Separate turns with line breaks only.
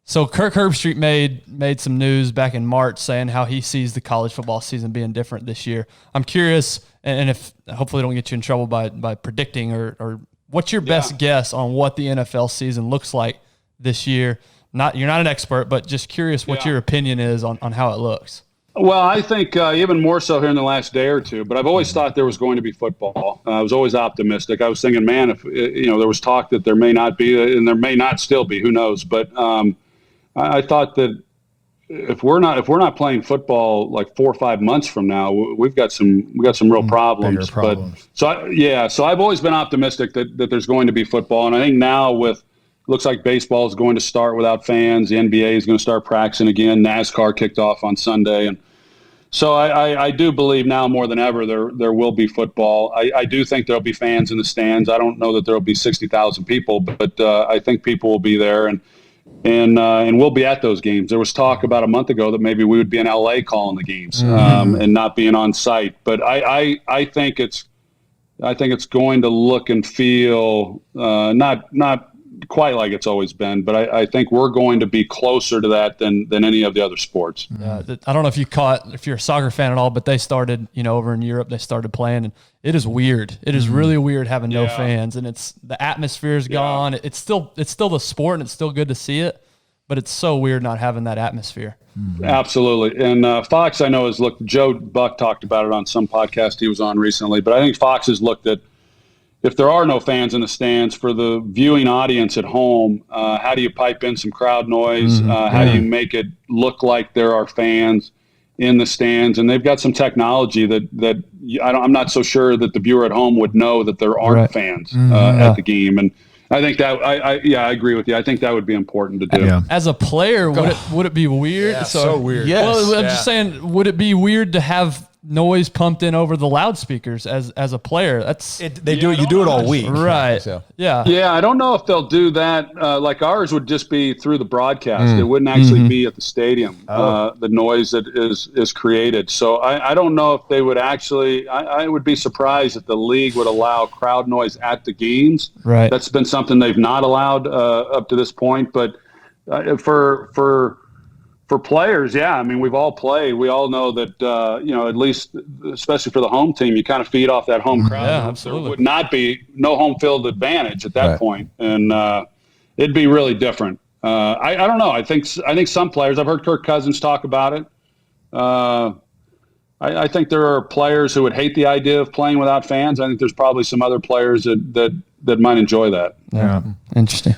So Kirk Herbstreit made some news back in March saying how he sees the college football season being different this year. I'm curious, and if hopefully don't get you in trouble by predicting or what's your best guess on what the NFL season looks like this year? You're not an expert, but just curious what your opinion is on how it looks.
Well, I think even more so here in the last day or two, but I've always thought there was going to be football. I was always optimistic. I was thinking, man, if there was talk that there may not be, and there may not still be, who knows? But I thought that if we're not playing football like 4 or 5 months from now, we've got some real problems. But so I've always been optimistic that there's going to be football, and I think now looks like baseball is going to start without fans. The NBA is going to start practicing again. NASCAR kicked off on Sunday, and so I do believe now more than ever there will be football. I do think there'll be fans in the stands. I don't know that there'll be 60,000 people, but I think people will be there, and we'll be at those games. There was talk about a month ago that maybe we would be in LA calling the games and not being on site. But I think it's going to look and feel not quite like it's always been, but I think we're going to be closer to that than any of the other sports.
I don't know if you're a soccer fan at all, but they started, over in Europe, they started playing, and it is weird. It is really weird having no fans, and the atmosphere is gone. It's still the sport, and it's still good to see it, but it's so weird not having that atmosphere.
Absolutely. And Fox, I know, has looked, Joe Buck talked about it on some podcast he was on recently, but I think Fox has looked at, if there are no fans in the stands, for the viewing audience at home, how do you pipe in some crowd noise? How do you make it look like there are fans in the stands? And they've got some technology that I'm not so sure that the viewer at home would know that there aren't fans at the game. And I think that I agree with you. I think that would be important to do.
As a player, would it be weird?
Yeah, so weird.
Yes. Well, I'm just saying, would it be weird to have noise pumped in over the loudspeakers as a player?
You do it all week,
right?
So.
I don't know if they'll do that. Like ours would just be through the broadcast. It wouldn't actually be at the stadium. The noise that is created. So I don't know if they would actually. I would be surprised if the league would allow crowd noise at the games.
Right.
That's been something they've not allowed up to this point. But for players, I mean, we've all played. We all know that, at least, especially for the home team, you kind of feed off that home crowd.
Yeah, absolutely.
There would not be no home field advantage at that point, and it'd be really different. I don't know. I think some players. I've heard Kirk Cousins talk about it. I think there are players who would hate the idea of playing without fans. I think there's probably some other players that might enjoy that.
Yeah, interesting.